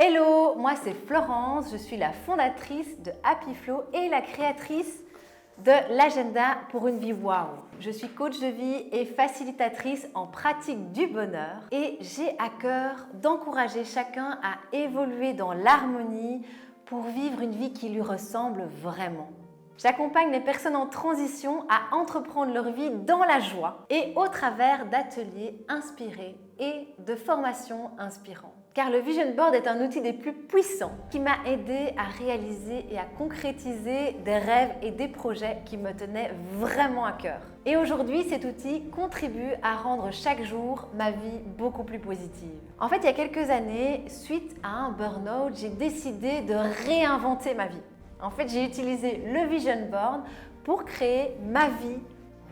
Hello, moi c'est Florence, je suis la fondatrice de Happy Flow et la créatrice de l'agenda pour une vie waouh. Je suis coach de vie et facilitatrice en pratique du bonheur et j'ai à cœur d'encourager chacun à évoluer dans l'harmonie pour vivre une vie qui lui ressemble vraiment. J'accompagne les personnes en transition à entreprendre leur vie dans la joie et au travers d'ateliers inspirés et de formations inspirantes. Car le Vision Board est un outil des plus puissants qui m'a aidé à réaliser et à concrétiser des rêves et des projets qui me tenaient vraiment à cœur. Et aujourd'hui, cet outil contribue à rendre chaque jour ma vie beaucoup plus positive. En fait, il y a quelques années, suite à un burn-out, j'ai décidé de réinventer ma vie. En fait, j'ai utilisé le Vision Board pour créer ma vie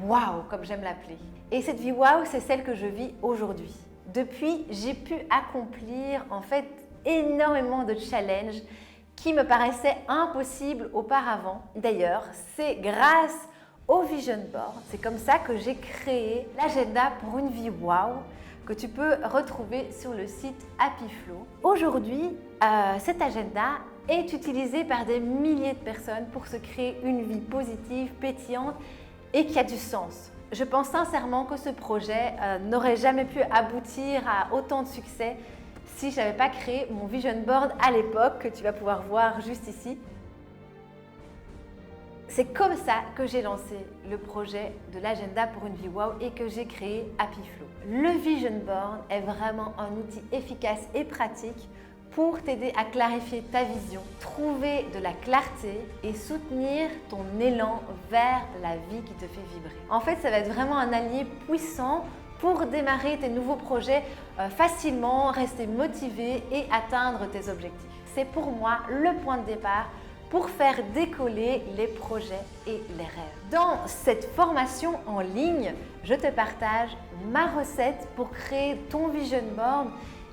waouh, comme j'aime l'appeler. Et cette vie waouh, c'est celle que je vis aujourd'hui. Depuis, j'ai pu accomplir en fait énormément de challenges qui me paraissaient impossibles auparavant. D'ailleurs, c'est grâce au Vision Board, c'est comme ça que j'ai créé l'agenda pour une vie waouh que tu peux retrouver sur le site Happy Flow. Aujourd'hui, cet agenda est utilisé par des milliers de personnes pour se créer une vie positive, pétillante et qui a du sens. Je pense sincèrement que ce projet n'aurait jamais pu aboutir à autant de succès si je n'avais pas créé mon Vision Board à l'époque, que tu vas pouvoir voir juste ici. C'est comme ça que j'ai lancé le projet de l'agenda pour une vie wow et que j'ai créé Happy Flow. Le Vision Board est vraiment un outil efficace et pratique pour t'aider à clarifier ta vision, trouver de la clarté et soutenir ton élan vers la vie qui te fait vibrer. En fait, ça va être vraiment un allié puissant pour démarrer tes nouveaux projets facilement, rester motivé et atteindre tes objectifs. C'est pour moi le point de départ pour faire décoller les projets et les rêves. Dans cette formation en ligne, je te partage ma recette pour créer ton Vision Board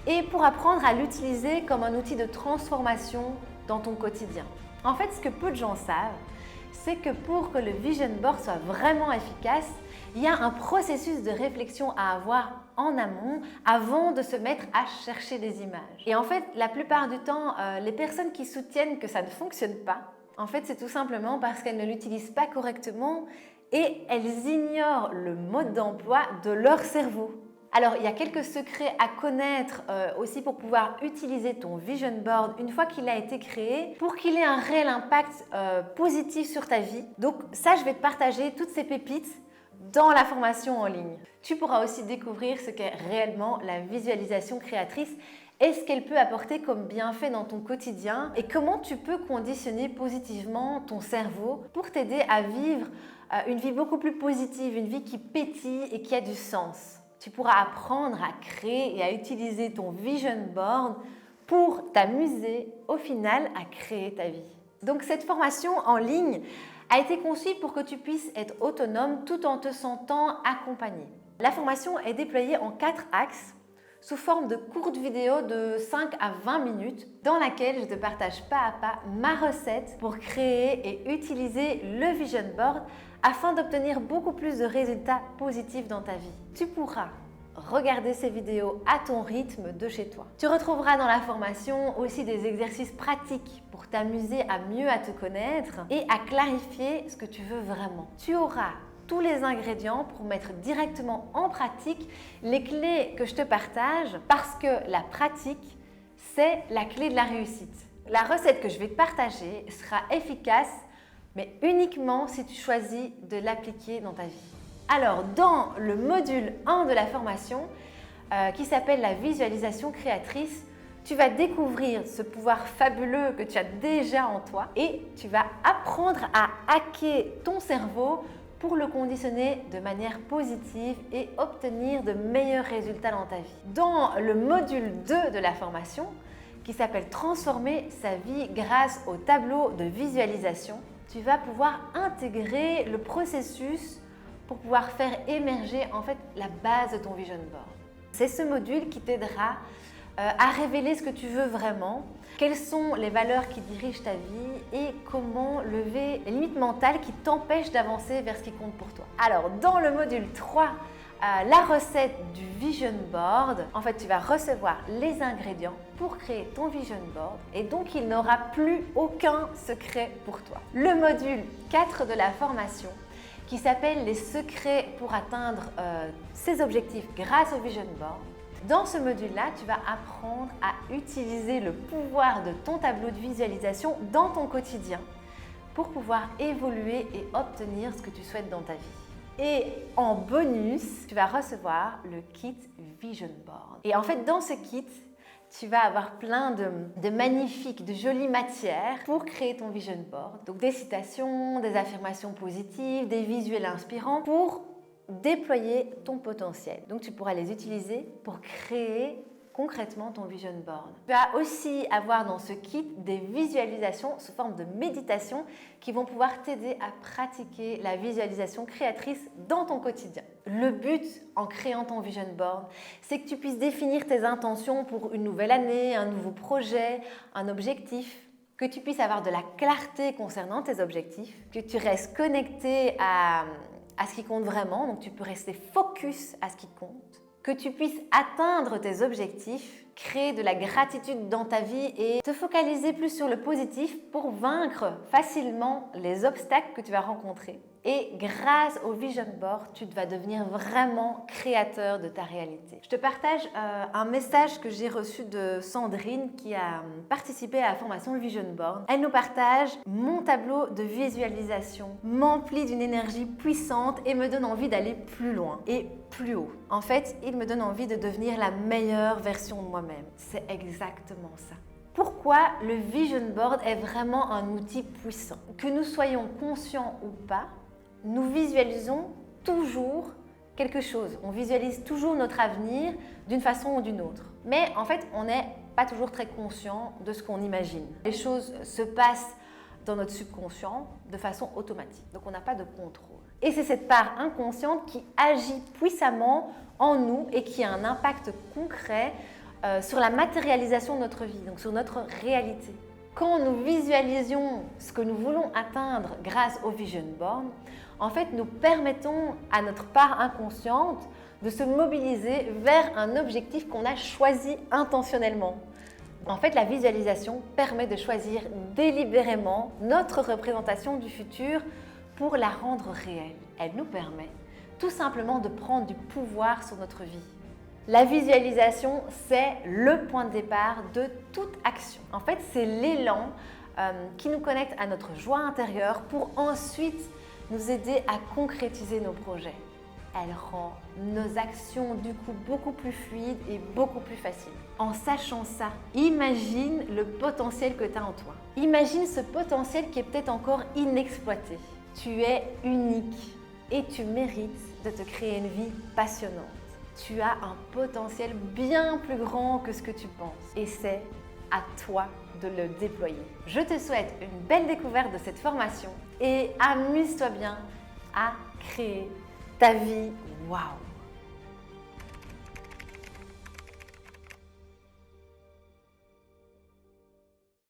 et pour apprendre à l'utiliser comme un outil de transformation dans ton quotidien. En fait, ce que peu de gens savent, c'est que pour que le Vision Board soit vraiment efficace, il y a un processus de réflexion à avoir en amont avant de se mettre à chercher des images. Et en fait, la plupart du temps, les personnes qui soutiennent que ça ne fonctionne pas, en fait, c'est tout simplement parce qu'elles ne l'utilisent pas correctement et elles ignorent le mode d'emploi de leur cerveau. Alors, il y a quelques secrets à connaître aussi pour pouvoir utiliser ton Vision Board une fois qu'il a été créé pour qu'il ait un réel impact positif sur ta vie. Donc ça, je vais te partager toutes ces pépites dans la formation en ligne. Tu pourras aussi découvrir ce qu'est réellement la visualisation créatrice et ce qu'elle peut apporter comme bienfait dans ton quotidien et comment tu peux conditionner positivement ton cerveau pour t'aider à vivre une vie beaucoup plus positive, une vie qui pétille et qui a du sens. Tu pourras apprendre à créer et à utiliser ton Vision Board pour t'amuser au final à créer ta vie. Donc cette formation en ligne a été conçue pour que tu puisses être autonome tout en te sentant accompagné. La formation est déployée en 4 axes sous forme de courtes vidéos de 5 à 20 minutes dans laquelle je te partage pas à pas ma recette pour créer et utiliser le Vision Board afin d'obtenir beaucoup plus de résultats positifs dans ta vie. Tu pourras regarder ces vidéos à ton rythme de chez toi. Tu retrouveras dans la formation aussi des exercices pratiques pour t'amuser à mieux à te connaître et à clarifier ce que tu veux vraiment. Tu auras tous les ingrédients pour mettre directement en pratique les clés que je te partage parce que la pratique, c'est la clé de la réussite. La recette que je vais te partager sera efficace, mais uniquement si tu choisis de l'appliquer dans ta vie. Alors, dans le module 1 de la formation, qui s'appelle la visualisation créatrice, tu vas découvrir ce pouvoir fabuleux que tu as déjà en toi et tu vas apprendre à hacker ton cerveau pour le conditionner de manière positive et obtenir de meilleurs résultats dans ta vie. Dans le module 2 de la formation, qui s'appelle Transformer sa vie grâce au tableau de visualisation, tu vas pouvoir intégrer le processus pour pouvoir faire émerger en fait la base de ton Vision Board. C'est ce module qui t'aidera à révéler ce que tu veux vraiment, quelles sont les valeurs qui dirigent ta vie et comment lever les limites mentales qui t'empêchent d'avancer vers ce qui compte pour toi. Alors, dans le module 3 la recette du Vision Board. En fait, tu vas recevoir les ingrédients pour créer ton Vision Board et donc il n'aura plus aucun secret pour toi. Le module 4 de la formation qui s'appelle les secrets pour atteindre ses objectifs grâce au Vision Board. Dans ce module-là, tu vas apprendre à utiliser le pouvoir de ton tableau de visualisation dans ton quotidien pour pouvoir évoluer et obtenir ce que tu souhaites dans ta vie. Et en bonus, tu vas recevoir le kit Vision Board. Et en fait, dans ce kit, tu vas avoir plein de magnifiques, de jolies matières pour créer ton Vision Board. Donc des citations, des affirmations positives, des visuels inspirants pour déployer ton potentiel. Donc tu pourras les utiliser pour créer concrètement ton Vision Board. Tu vas aussi avoir dans ce kit des visualisations sous forme de méditation qui vont pouvoir t'aider à pratiquer la visualisation créatrice dans ton quotidien. Le but en créant ton Vision Board, c'est que tu puisses définir tes intentions pour une nouvelle année, un nouveau projet, un objectif, que tu puisses avoir de la clarté concernant tes objectifs, que tu restes connecté à ce qui compte vraiment, donc tu peux rester focus à ce qui compte, que tu puisses atteindre tes objectifs, créer de la gratitude dans ta vie et te focaliser plus sur le positif pour vaincre facilement les obstacles que tu vas rencontrer. Et grâce au Vision Board, tu vas devenir vraiment créateur de ta réalité. Je te partage un message que j'ai reçu de Sandrine qui a participé à la formation Vision Board. Elle nous partage: mon tableau de visualisation m'emplit d'une énergie puissante et me donne envie d'aller plus loin et plus haut. En fait, il me donne envie de devenir la meilleure version de moi-même. C'est exactement ça. Pourquoi le Vision Board est vraiment un outil puissant? Que nous soyons conscients ou pas, nous visualisons toujours quelque chose. On visualise toujours notre avenir d'une façon ou d'une autre. Mais en fait, on n'est pas toujours très conscient de ce qu'on imagine. Les choses se passent dans notre subconscient de façon automatique. Donc on n'a pas de contrôle. Et c'est cette part inconsciente qui agit puissamment en nous et qui a un impact concret sur la matérialisation de notre vie, donc sur notre réalité. Quand nous visualisions ce que nous voulons atteindre grâce au Vision Board, en fait, nous permettons à notre part inconsciente de se mobiliser vers un objectif qu'on a choisi intentionnellement. En fait, la visualisation permet de choisir délibérément notre représentation du futur pour la rendre réelle. Elle nous permet tout simplement de prendre du pouvoir sur notre vie. La visualisation, c'est le point de départ de toute action. En fait, c'est l'élan qui nous connecte à notre joie intérieure pour ensuite nous aider à concrétiser nos projets. Elle rend nos actions du coup beaucoup plus fluides et beaucoup plus faciles. En sachant ça, imagine le potentiel que tu as en toi. Imagine ce potentiel qui est peut-être encore inexploité. Tu es unique et tu mérites de te créer une vie passionnante. Tu as un potentiel bien plus grand que ce que tu penses et c'est à toi de le déployer. Je te souhaite une belle découverte de cette formation et amuse-toi bien à créer ta vie waouh!